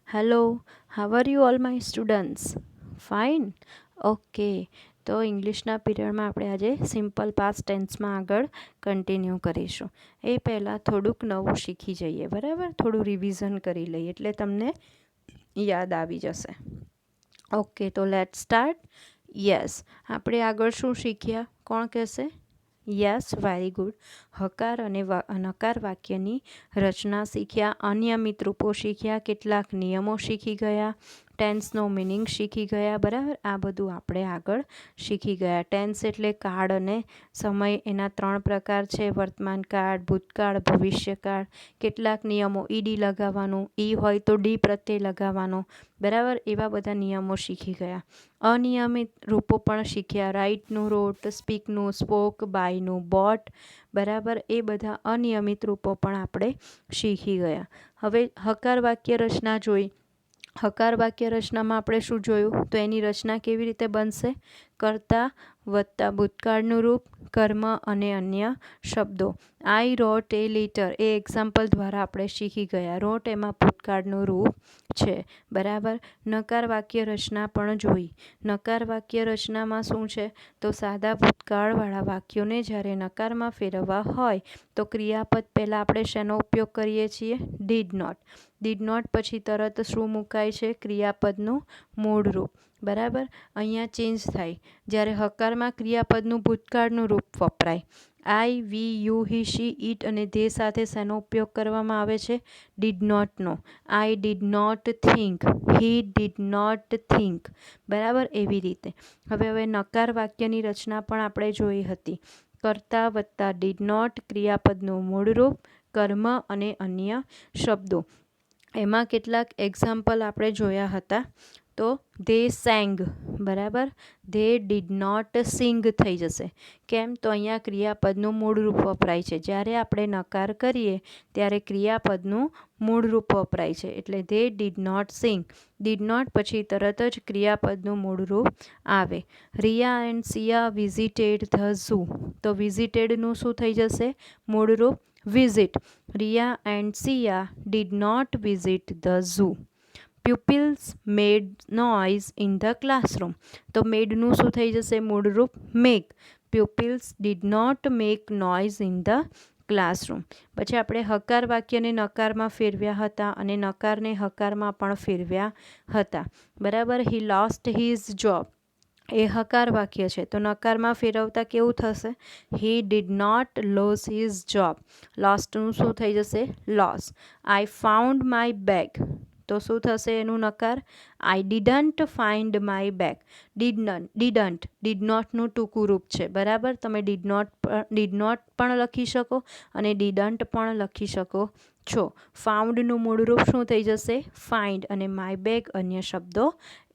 Hello, how are you all my students? Fine. Okay, તો ઇંગ્લિશના પીરિયડમાં આપણે આજે સિમ્પલ પાસ્ટ ટેન્સમાં આગળ કન્ટિન્યુ કરીશું. એ પહેલાં થોડુંક નવું શીખી જઈએ, બરાબર? થોડું રિવિઝન કરી લઈએ એટલે તમને યાદ આવી જશે. ઓકે, તો લેટ સ્ટાર્ટ. યસ, આપણે આગળ શું શીખ્યા? કોણ કહેશે? Yes, very good. હકાર અને નકાર વાક્યની રચના શીખ્યા, અનિયમિત રૂપો શીખ્યા, કેટલાક નિયમો શીખી ગયા, ટેન્સનો મિનિંગ શીખી ગયા, બરાબર? આ બધું આપણે આગળ શીખી ગયા. ટેન્સ એટલે કાળ અને સમય, એના 3 પ્રકાર છે: વર્તમાન કાળ, ભૂતકાળ, ભવિષ્યકાળ. કેટલાક નિયમો, ઈડી લગાવવાનું, ઈ હોય તો ડી પ્રત્યય લગાવવાનો, બરાબર? એવા બધા નિયમો શીખી ગયા. અનિયમિત રૂપો પણ શીખ્યા, રાઇટનું રોટ, સ્પીકનું સ્પોક, બાયનું બોટ, બરાબર? એ બધા અનિયમિત રૂપો પણ આપણે શીખી ગયા. હવે હકાર વાક્ય રચના જોઈ. હકાર વાક્ય રચનામાં આપણે શું જોયું? તો એની રચના કેવી રીતે બનશે? કર્તા વત્તા ભૂતકાળનું રૂપ, કર્મ અને અન્ય શબ્દો. આઈ રોટ એ લેટર, એ એક્ઝામ્પલ દ્વારા આપણે શીખી ગયા. રોટ એમાં ભૂતકાળનું રૂપ છે, બરાબર? નકાર વાક્ય રચના પણ જોઈ. નકાર વાક્ય રચનામાં શું છે? તો સાદા ભૂતકાળવાળા વાક્યોને જ્યારે નકારમાં ફેરવવા હોય તો ક્રિયાપદ પહેલાં આપણે શેનો ઉપયોગ કરીએ છીએ? Did not. ડીડ નોટ પછી તરત શું મુકાય છે? ક્રિયાપદનું મૂળ રૂપ, બરાબર? અહીંયા ચેન્જ થાય. જ્યારે હકારમાં ક્રિયાપદનું ભૂતકાળનું રૂપ વપરાય. I, we, you, he, she, it અને ધે સાથે શેનો ઉપયોગ કરવામાં આવે છે? ડીડ નોટનો. I did not think, he did not think, બરાબર? એવી રીતે. હવે નકાર વાક્યની રચના પણ આપણે જોઈ હતી. કર્તા વત્તા ડીડ નોટ, ક્રિયાપદનું મૂળ રૂપ, કર્મ અને અન્ય શબ્દો. એમાં કેટલાક એક્ઝામ્પલ આપણે જોયા હતા. તો ધે સેંગ, બરાબર? ધે ડીડ નોટ સિંગ થઈ જશે. કેમ? તો અહીંયા ક્રિયાપદનું મૂળ રૂપ વપરાય છે. જ્યારે આપણે નકાર કરીએ ત્યારે ક્રિયાપદનું મૂળ રૂપ વપરાય છે, એટલે they did not sing. Did not પછી તરત જ ક્રિયાપદનું મૂળ રૂપ આવે. Riya and Siya visited the zoo. તો વિઝિટેડનું શું થઈ જશે? મૂળ રૂપ visit. Riya and Siya did not visit the zoo. Pupils made noise in the classroom. તો મેડનું શું થઈ જશે? મૂળ રૂપ make. Pupils did not make noise in the classroom. પછી આપણે હકાર વાક્યને નકારમાં ફેરવ્યા હતા અને નકારને હકારમાં પણ ફેરવ્યા હતા, બરાબર? હી લોસ્ટ હિઝ જોબ, એ હકાર વાક્ય છે, તો નકારમાં ફેરવતા કેવું થશે? He did not lose his job. લોસ્ટનું શું થઈ જશે? Lose. I found my bag, તો શું થશે એનું નકાર? I didn't find my bag. Didn't, did નોટનું ટૂંકું રૂપ છે, બરાબર? તમે ડીડ નોટ પણ લખી શકો અને ડીડન્ટ પણ લખી શકો છો. ફાઉન્ડનું મૂળ રૂપ શું થઈ જશે? ફાઇન્ડ. અને માય બેગ અન્ય શબ્દો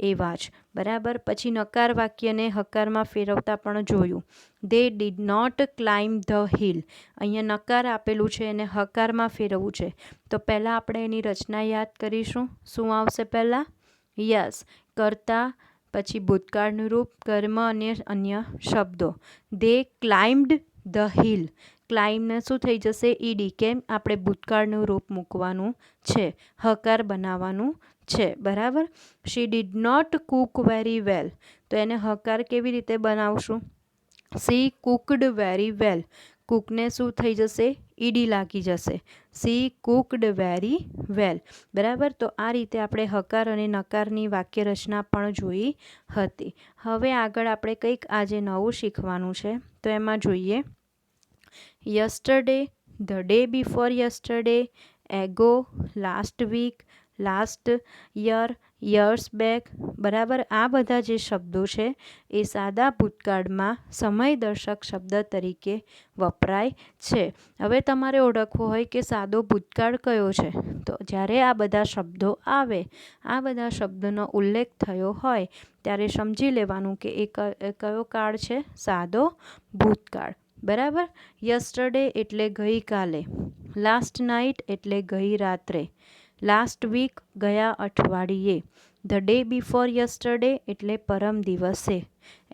એવા જ, બરાબર? પછી નકાર વાક્યને હકારમાં ફેરવતા પણ જોયું. They did not climb the hill. અહીંયા નકાર આપેલું છે એને હકારમાં ફેરવવું છે, તો પહેલાં આપણે એની રચના યાદ કરીશું. શું આવશે પહેલાં? યસ, કર્તા પછી ભૂતકાળનું રૂપ, કર્મ અને અન્ય શબ્દો. They climbed the hill. ક્લાઇમ્બને શું થઈ જશે? ઈડી. કેમ? આપણે ભૂતકાળનું રૂપ મૂકવાનું છે, હકાર બનાવવાનું છે, બરાબર? She did not cook very well. તો એને હકાર કેવી રીતે બનાવશું? She cooked very well. કૂકને શું થઈ જશે? ઈડી લાગી જશે. સી કુકડ વેરી વેલ, બરાબર? તો આ રીતે આપણે હકાર અને નકારની વાક્ય રચના પણ જોઈ હતી. હવે આગળ આપણે કંઈક આજે નવું શીખવાનું છે, તો એમાં જોઈએ. Yesterday, the day before yesterday, ago, last week, last year, years back, બરાબર? આ બધા જે શબ્દો છે એ સાદા ભૂતકાળમાં સમયદર્શક શબ્દ તરીકે વપરાય છે. હવે તમારે ઓળખવું હોય કે સાદો ભૂતકાળ કયો છે, તો જ્યારે આ બધા શબ્દો આવે, આ બધા શબ્દોનો ઉલ્લેખ થયો હોય ત્યારે સમજી લેવાનું કે એ કયો કાળ છે? સાદો ભૂતકાળ, બરાબર? યસ્ટરડે એટલે ગઈકાલે. લાસ્ટ નાઇટ એટલે ગઈ રાત્રે. લાસ્ટ વીક ગયા અઠવાડિયે. ધ ડે બિફોર યસ્ટરડે એટલે પરમ દિવસે.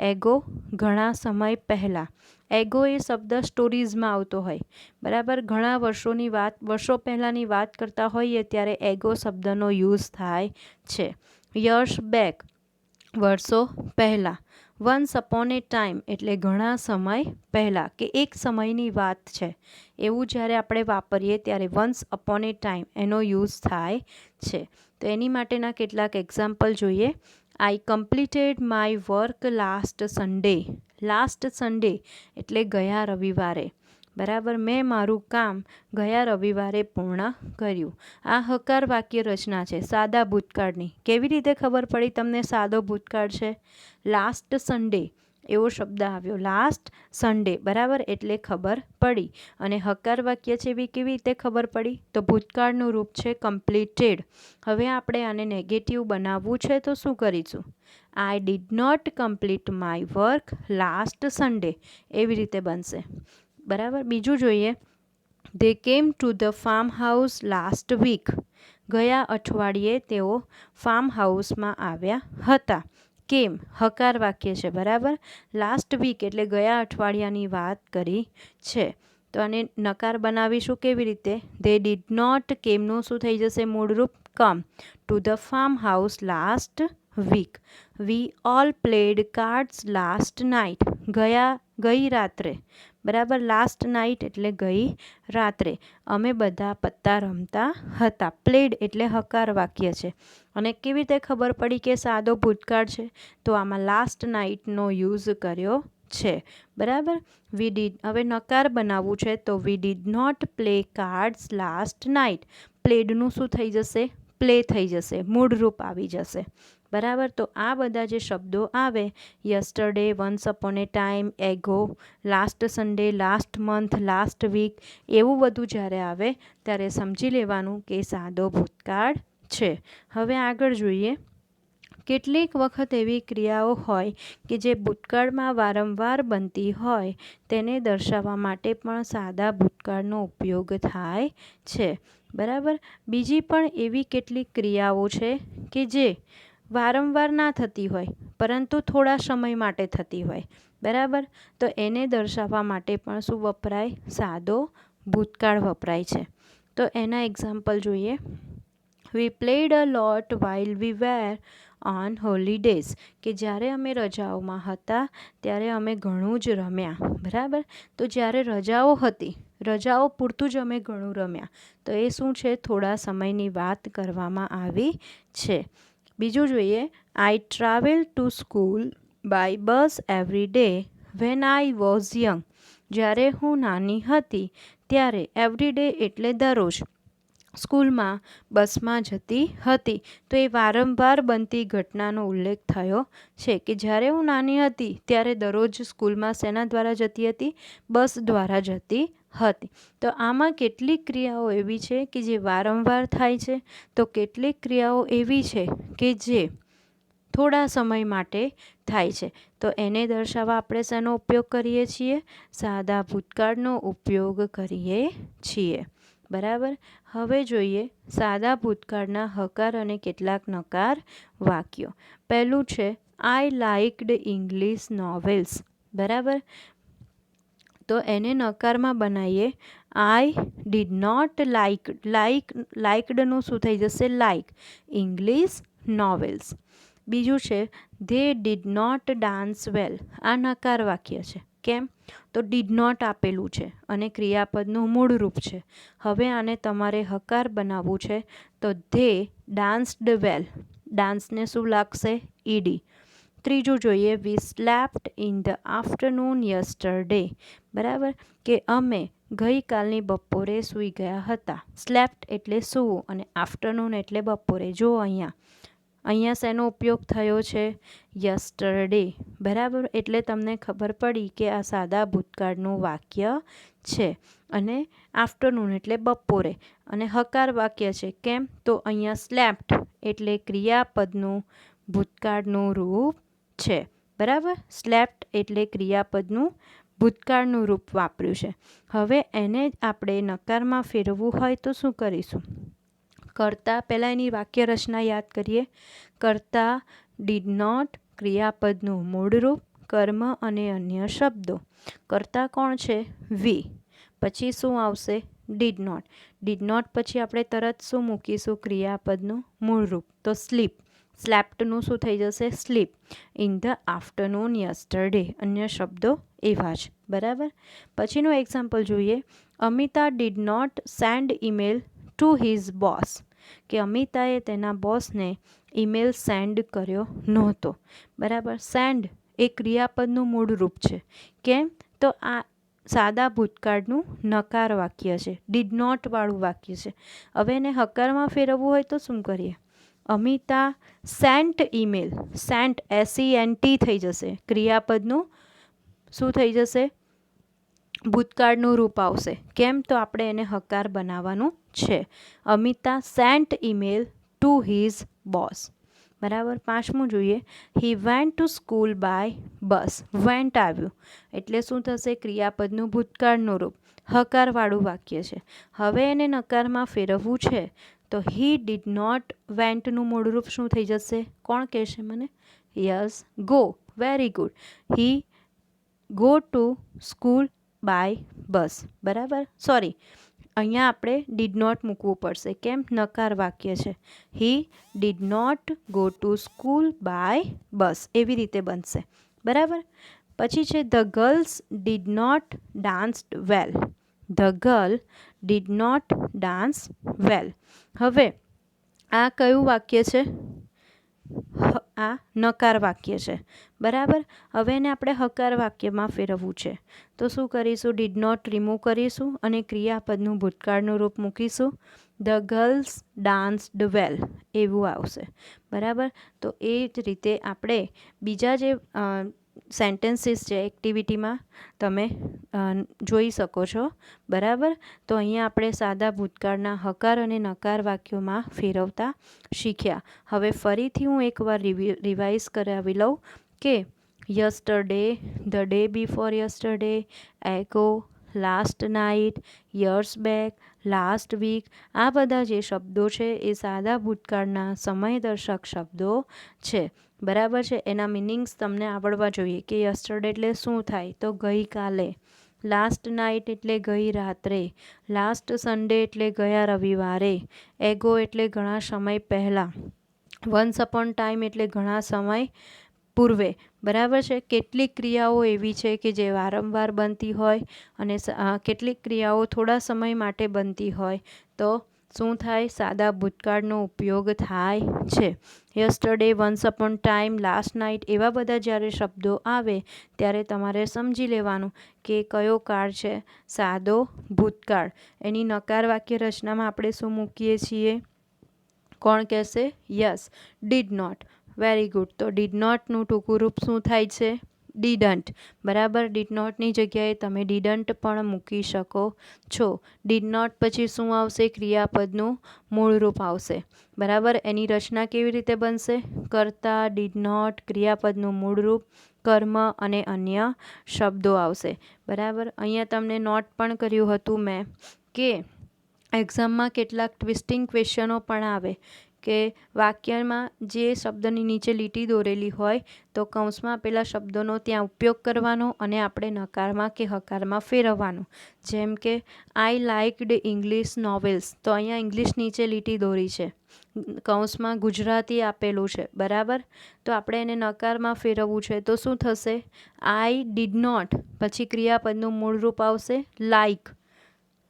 એગો ઘણા સમય પહેલાં. એગો એ શબ્દ સ્ટોરીઝમાં આવતો હોય, બરાબર. ઘણા વર્ષો પહેલાંની વાત કરતા હોઈએ ત્યારે એગો શબ્દનો યુઝ થાય છે. યર્સ બેક, વર્ષો પહેલાં. વન્સ અપોન એ ટાઈમ એટલે ઘણા સમય પહેલાં કે એક સમયની વાત છે, એવું જ્યારે આપણે વાપરીએ ત્યારે વન્સ અપોન એ ટાઈમ એનો યુઝ થાય છે. તો એની માટેના કેટલાક એક્ઝામ્પલ જોઈએ. I completed my work last Sunday. Last Sunday એટલે ગયા રવિવારે, બરાબર. મેં મારું કામ ગયા રવિવારે પૂર્ણ કર્યું. આ હકાર વાક્ય રચના છે સાદા ભૂતકાળની. કેવી રીતે ખબર પડી તમને સાદો ભૂતકાળ છે? લાસ્ટ સન્ડે એવો શબ્દ આવ્યો, લાસ્ટ સન્ડે, બરાબર, એટલે ખબર પડી. અને હકાર વાક્ય છે એવી કેવી રીતે ખબર પડી? તો ભૂતકાળનું રૂપ છે કમ્પ્લીટેડ. હવે આપણે આને નેગેટિવ બનાવવું છે તો શું કરીશું? I did not complete my work last Sunday, એવી રીતે બનશે, બરાબર. બીજું જોઈએ. They came to the farm house last week. ગયા અઠવાડિયે તેઓ ફાર્મ હાઉસમાં આવ્યા હતા. કેમ હકાર વાક્ય છે, બરાબર. લાસ્ટ વીક એટલે ગયા અઠવાડિયાની વાત કરી છે. તો આને નકાર બનાવીશું કેવી રીતે? ધે ડીડ નોટ, કેમનું શું થઈ જશે મૂળરૂપ? Come to the farm house last week. We all played cards last night. ગઈ રાત્રે, બરાબર. લાસ્ટ નાઇટ એટલે ગઈ રાત્રે અમે બધા પત્તા રમતા હતા. પ્લેડ એટલે હકાર વાક્ય છે. અને કેવી રીતે ખબર પડી કે સાદો ભૂતકાળ છે? તો આમાં લાસ્ટ નાઇટનો યુઝ કર્યો છે, બરાબર. હવે નકાર બનાવવું છે તો we did not play cards last night. પ્લેડનું શું થઈ જશે? પ્લે થઈ જશે, મૂળરૂપ આવી જશે, બરાબર. તો આ બધા જે શબ્દો આવે, yesterday, once upon a time, ago, last Sunday, last month, last week, એવું બધું જ્યારે આવે ત્યારે સમજી લેવાનું કે સાદો ભૂતકાળ છે. હવે આગળ જોઈએ. કેટલીક વખત એવી ક્રિયાઓ હોય કે જે ભૂતકાળમાં વારંવાર બનતી હોય તેને દર્શાવવા માટે પણ સાદા ભૂતકાળનો ઉપયોગ થાય છે, બરાબર. બીજી પણ એવી કેટલીક ક્રિયાઓ છે કે જે વારંવાર ના થતી હોય પરંતુ થોડા સમય માટે થતી હોય, બરાબર. તો એને દર્શાવવા માટે પણ શું વપરાય? સાદો ભૂતકાળ વપરાય છે. તો એના એક્ઝામ્પલ જોઈએ. We played a lot while we were on holidays, કે જ્યારે અમે રજાઓમાં હતા ત્યારે અમે ઘણું જ રમ્યા, બરાબર. તો જ્યારે રજાઓ હતી, રજાઓ પૂરતું જ અમે ઘણું રમ્યા, તો એ શું છે? થોડા સમયની વાત કરવામાં આવી છે. બીજું જોઈએ. I travel to school by bus every day when I was young. જ્યારે હું નાની હતી ત્યારે એવરી ડે એટલે દરરોજ સ્કૂલમાં બસમાં જતી હતી. તો એ વારંવાર બનતી ઘટનાનો ઉલ્લેખ થયો છે કે જ્યારે હું નાની હતી ત્યારે દરરોજ સ્કૂલમાં શેના દ્વારા જતી હતી? બસ દ્વારા જતી હતી. તો આમાં કેટલીક ક્રિયાઓ એવી છે કે જે વારંવાર થાય છે, તો કેટલીક ક્રિયાઓ એવી છે કે જે થોડા સમય માટે થાય છે. તો એને દર્શાવવા આપણે શેનો ઉપયોગ કરીએ છીએ? સાદા ભૂતકાળનો ઉપયોગ કરીએ છીએ, બરાબર. હવે જોઈએ સાદા ભૂતકાળના હકાર અને કેટલાક નકાર વાક્યો. પહેલું છે આઈ લાઇક્ડ ઇંગ્લિશ નોવેલ્સ, બરાબર. તો એને નકારમાં બનાવીએ. આઈ ડીડ નોટ લાઇકડનું શું થઈ જશે? Like English novels. બીજું છે ધે ડીડ નોટ ડાન્સ વેલ. આ નકાર વાક્ય છે. કેમ? તો ડીડ નોટ આપેલું છે અને ક્રિયાપદનું મૂળ રૂપ છે. હવે આને તમારે હકાર બનાવવું છે તો ધે ડાન્સ્ડ વેલ. ડાન્સને શું લાગશે? ઈડી. ત્રીજું જોઈએ. We slept in the afternoon yesterday, બરાબર. કે અમે ગઈકાલની બપોરે સૂઈ ગયા હતા. સ્લેપ્ટ એટલે સૂવું અને આફ્ટરનૂન એટલે બપોરે. જો અહીંયા શેનો ઉપયોગ થયો છે? યસ્ટરડે, બરાબર. એટલે તમને ખબર પડી કે આ સાદા ભૂતકાળનું વાક્ય છે. અને આફ્ટરનૂન એટલે બપોરે અને હકાર વાક્ય છે. કેમ? તો અહીંયા સ્લેપ્ટ એટલે ક્રિયાપદનું ભૂતકાળનું રૂપ છે, બરાબર. સ્લેપ્ટ એટલે ક્રિયાપદનું ભૂતકાળનું રૂપ વાપર્યું છે. હવે એને આપણે નકારમાં ફેરવવું હોય તો શું કરીશું? કરતા, પહેલાં એની વાક્ય રચના યાદ કરીએ. કરતા ડીડ નોટ ક્રિયાપદનું મૂળ રૂપ, કર્મ અને અન્ય શબ્દો. કર્તા કોણ છે? વી. પછી શું આવશે? Did not. ડીડ નોટ પછી આપણે તરત શું મૂકીશું? ક્રિયાપદનું મૂળ રૂપ. તો સ્લીપ. સ્લેપ્ટનું શું થઈ જશે? Sleep. In the afternoon yesterday. અન્ય શબ્દો એવા જ. બરાબર. પછીનું એક્ઝામ્પલ જોઈએ. Amita did not send email to his boss. કે અમિતાએ તેના બોસને ઈમેલ સેન્ડ કર્યો નહોતો. બરાબર. સેન્ડ એ ક્રિયાપદનું મૂળ રૂપ છે. કેમ? તો આ સાદા ભૂતકાળનું નકાર વાક્ય છે. ડીડ નોટ વાળું વાક્ય છે. હવે એને હકારમાં ફેરવવું હોય તો શું કરીએ? Amita sent email. Sent SENT થઈ જશે. ક્રિયાપદનું શું થઈ જશે? ભૂતકાળનું રૂપ આવશે. કેમ? તો આપણે એને હકાર બનાવવાનું છે. Amita sent email to his boss. બરાબર. પાંચમું જોઈએ. He went to school by bus. Went આવ્યું એટલે શું થશે? ક્રિયાપદનું ભૂતકાળનું રૂપ. હકારવાળું વાક્ય છે. હવે એને નકારમાં ફેરવવું છે તો હી ડીડ નોટ વેન્ટનું મૂળરૂપ શું થઈ જશે? કોણ કહેશે મને? Yes, go. Very good. He go to school by bus. બરાબર. સોરી, અહીંયા આપણે ડીડ નોટ મૂકવું પડશે. કેમ? નકાર વાક્ય છે. He did not go to school by bus. એવી રીતે બનશે. બરાબર. પછી છે the girls did not danced well. The girl did not dance well. હવે આ કયું વાક્ય છે? આ નકાર વાક્ય છે. બરાબર. હવે એને આપણે હકાર વાક્યમાં ફેરવવું છે તો શું કરીશું? ડીડ નોટ રિમૂવ કરીશું અને ક્રિયાપદનું ભૂતકાળનું રૂપ મૂકીશું. ધ ગર્લ્સ ડાન્સ્ડ વેલ એવું આવશે. બરાબર. તો એ જ રીતે આપણે બીજા જે સેન્ટેન્સીસ છે એક્ટિવિટીમાં તમે જોઈ શકો છો. બરાબર. તો અહીંયા આપણે સાદા ભૂતકાળના હકાર અને નકાર વાક્યોમાં ફેરવતા શીખ્યા. હવે ફરીથી હું એકવાર રિવાઇઝ કરાવી લઉં કે yesterday, the day before yesterday, ago, last night, years back, last week, આ બધા જે શબ્દો છે એ સાદા ભૂતકાળના સમયદર્શક શબ્દો છે. બરાબર છે. એના મિનિંગ્સ તમને આવડવા જોઈએ કે યસ્ટરડે એટલે શું થાય? તો ગઈકાલે. લાસ્ટ નાઇટ એટલે ગઈ રાત્રે. લાસ્ટ સન્ડે એટલે ગયા રવિવારે. એગો એટલે ઘણા સમય પહેલાં. વન્સ અપોન ટાઈમ એટલે ઘણા સમય પૂર્વે. બરાબર છે. કેટલીક ક્રિયાઓ એવી છે કે જે વારંવાર બનતી હોય અને કેટલીક ક્રિયાઓ થોડા સમય માટે બનતી હોય તો શું થાય? સાદા ભૂતકાળનો ઉપયોગ થાય છે. Yesterday, once upon time, last night એવા બધા જ્યારે શબ્દો આવે ત્યારે તમારે સમજી લેવાનું કે કયો કાળ છે? સાદો ભૂતકાળ. એની નકાર વાક્ય રચનામાં આપણે શું મૂકીએ છીએ? કોણ કહેશે? Yes, did not. Very good. તો ડીડ નોટનું ટૂંકું રૂપ શું થાય છે? ડીડન્ટ. બરાબર. ડીડ નોટની જગ્યાએ તમે ડીડન્ટ પણ મૂકી શકો છો. ડીડ નોટ પછી શું આવશે? ક્રિયાપદનું મૂળ રૂપ આવશે. બરાબર. એની રચના કેવી રીતે બનશે? કર્તા, ડીડ નોટ, ક્રિયાપદનું મૂળ રૂપ, કર્મ અને અન્ય શબ્દો આવશે. બરાબર. અહીંયા તમને નોટ પણ કર્યું હતું મેં કે એક્ઝામમાં કેટલાક ટ્વિસ્ટિંગ ક્વેશ્ચનો પણ આવે કે વાક્યમાં જે શબ્દની નીચે લીટી દોરેલી હોય તો કૌંસમાં આપેલા શબ્દોનો ત્યાં ઉપયોગ કરવાનો અને આપણે નકારમાં કે હકારમાં ફેરવવાનું. જેમ કે આઈ લાઇકડ ઇંગ્લિશ નોવેલ્સ. તો અહીંયા ઇંગ્લિશ નીચે લીટી દોરી છે. કૌંસમાં ગુજરાતી આપેલું છે. બરાબર. તો આપણે એને નકારમાં ફેરવવું છે તો શું થશે? આઈ ડીડ નોટ પછી ક્રિયાપદનું મૂળ રૂપ આવશે લાઇક.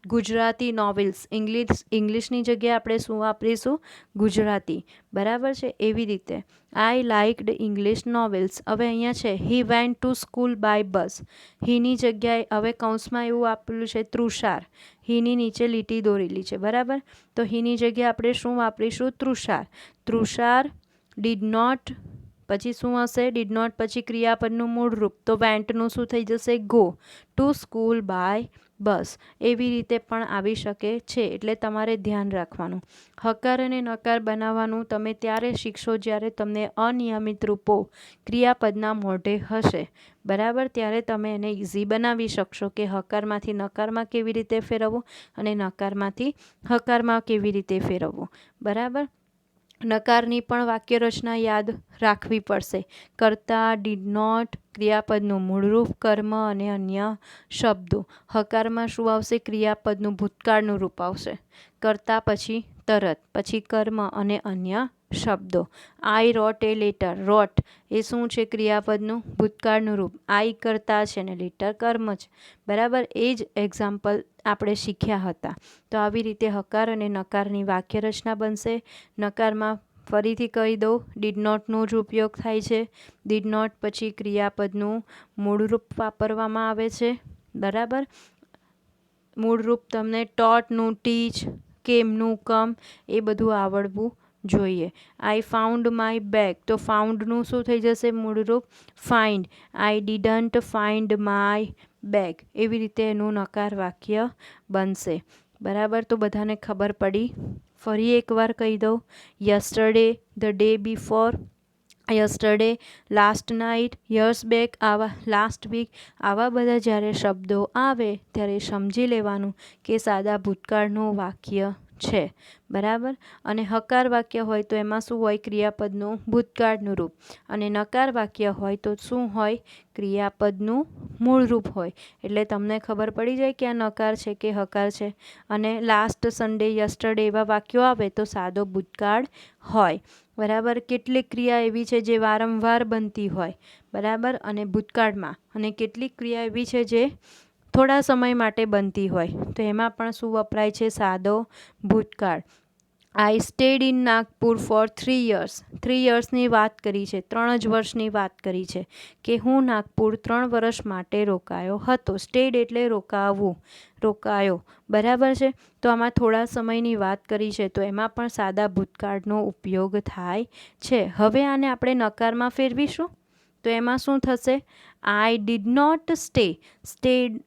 ગુજરાતી નોવેલ્સ. ઇંગ્લિશની જગ્યાએ આપણે શું વાપરીશું? ગુજરાતી. બરાબર છે. એવી રીતે આઈ લાઇકડ ઇંગ્લિશ નોવેલ્સ. હવે અહીંયા છે he went to school by bus. હીની જગ્યાએ હવે કૌંસમાં એવું આપેલું છે તૃષાર. હીની નીચે લીટી દોરેલી છે. બરાબર. તો હીની જગ્યાએ આપણે શું વાપરીશું? તૃષાર. તૃષાર ડીડ નોટ પછી શું હશે? ડીડ નોટ પછી ક્રિયાપદનું મૂળ રૂપ તો વેન્ટનું શું થઈ જશે? Go to school by bus. એવી રીતે પણ આવી શકે છે. એટલે તમારે ધ્યાન રાખવાનું. હકાર અને નકાર બનાવવાનું તમે ત્યારે શીખશો જ્યારે તમને અનિયમિત રૂપો ક્રિયાપદના મોઢે હશે. બરાબર. ત્યારે તમે એને ઇઝી બનાવી શકશો કે હકારમાંથી નકારમાં કેવી રીતે ફેરવવું અને નકારમાંથી હકારમાં કેવી રીતે ફેરવવું. બરાબર. નકારની પણ વાક્ય રચના યાદ રાખવી પડશે. કર્તા, ડીડ નોટ, ક્રિયાપદનું મૂળરૂપ, કર્મ અને અન્ય શબ્દો. હકારમાં શું આવશે? ક્રિયાપદનું ભૂતકાળનું રૂપ આવશે. કર્તા પછી તરત, પછી કર્મ અને અન્ય શબ્દો. આઈ રોટ એ લેટર. રોટ એ શું છે? ક્રિયાપદનું ભૂતકાળનું રૂપ. આઈ કર્તા છે ને લેટર કર્મ છે. બરાબર, એ જ એક્ઝામ્પલ આપણે શીખ્યા હતા. તો આવી રીતે હકાર અને નકારની વાક્ય રચના બનશે. નકારમાં ફરીથી કહી દઉં, ડીડ નોટનો જ ઉપયોગ થાય છે. ડીડ નોટ પછી ક્રિયાપદનું મૂળરૂપ વાપરવામાં આવે છે. બરાબર, મૂળરૂપ તમને ટોટનું ટીચ, કેમનું કમ, એ બધું આવડવું જોઈએ. આઈ ફાઉન્ડ માય બેગ, તો ફાઉન્ડનું શું થઈ જશે? મૂળરૂપ find. I didn't find my bag, એવી રીતે એનું નકાર વાક્ય બનશે. બરાબર, તો બધાને ખબર પડી? ફરી એકવાર કહી દઉં, yesterday, the day before, yesterday, last night, years back, આવા લાસ્ટ વીક, આવા બધા જ્યારે શબ્દો આવે ત્યારે સમજી લેવાનું કે સાદા ભૂતકાળનું વાક્ય છે. બરાબર, અને હકાર વાક્ય હોય તો એમાં શું હોય? ક્રિયાપદનું ભૂતકાળનું રૂપ. અને નકાર વાક્ય હોય તો શું હોય? ક્રિયાપદનું મૂળરૂપ હોય. એટલે તમને ખબર પડી જાય કે આ નકાર છે કે હકાર છે. અને લાસ્ટ સન્ડે, યસ્ટરડે એવા વાક્યો આવે તો સાદો ભૂતકાળ હોય. બરાબર, કેટલીક ક્રિયા એવી છે જે વારંવાર બનતી હોય. બરાબર, અને ભૂતકાળમાં, અને કેટલીક ક્રિયા એવી છે જે થોડા સમય માટે બનતી હોય. તો એમાં પણ શું વપરાય છે? સાદો ભૂતકાળ. I stayed in Nagpur for 3 years. 3 yearsની વાત કરી છે, 3 જ વર્ષની વાત કરી છે કે હું નાગપુર 3 વર્ષ માટે રોકાયો હતો. સ્ટેડ એટલે રોકાવું, રોકાયો. બરાબર છે, તો આમાં થોડા સમયની વાત કરી છે તો એમાં પણ સાદા ભૂતકાળનો ઉપયોગ થાય છે. હવે આને આપણે નકારમાં ફેરવીશું તો એમાં શું થશે? I did not stay.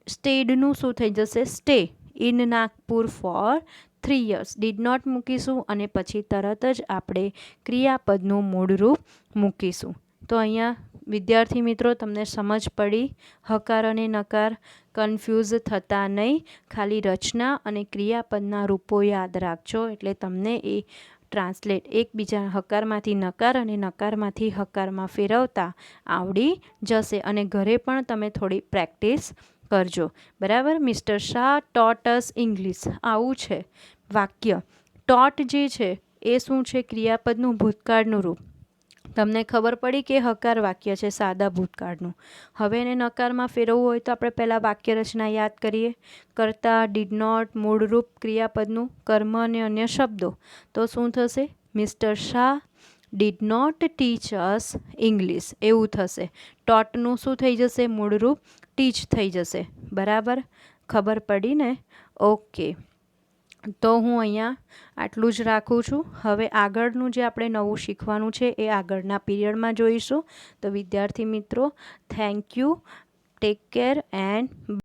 સ્ટેડનું શું થઈ જશે? Stay in Nagpur for 3 years. Did not મૂકીશું અને પછી તરત જ આપણે ક્રિયાપદનું મૂળરૂપ મૂકીશું. તો અહીંયા વિદ્યાર્થી મિત્રો તમને સમજ પડી? હકાર અને નકાર કન્ફ્યુઝ થતા નહીં. ખાલી રચના અને ક્રિયાપદના રૂપો યાદ રાખજો એટલે તમને એ ટ્રાન્સલેટ એકબીજા હકારમાંથી નકાર અને નકારમાંથી હકારમાં ફેરવતા આવડી જશે. અને ઘરે પણ તમે થોડી પ્રેક્ટિસ કરજો. બરાબર, mister Shah taught us English, આવું છે વાક્ય. ટોટ જે છે એ શું છે? ક્રિયાપદનું ભૂતકાળનું રૂપ. તમને ખબર પડી કે હકાર વાક્ય છે સાદા ભૂતકાળનું. હવે એને નકારમાં ફેરવવું હોય તો આપણે પહેલાં વાક્ય રચના યાદ કરીએ. કર્તા, ડીડ નોટ, મૂળરૂપ ક્રિયાપદનું, કર્મ અને અન્ય શબ્દો. તો શું થશે? Mister Shah did not teach us English, એવું થશે. ટોટનું શું થઈ જશે? મૂળરૂપ ટીચ થઈ જશે. બરાબર, ખબર પડી ને? ઓકે, તો હું અહીંયા આટલું જ રાખું છું. હવે આગળનું જે આપણે નવું શીખવાનું છે એ આગળના પીરિયડમાં જોઈશું. તો વિદ્યાર્થી મિત્રો, thank you, take care and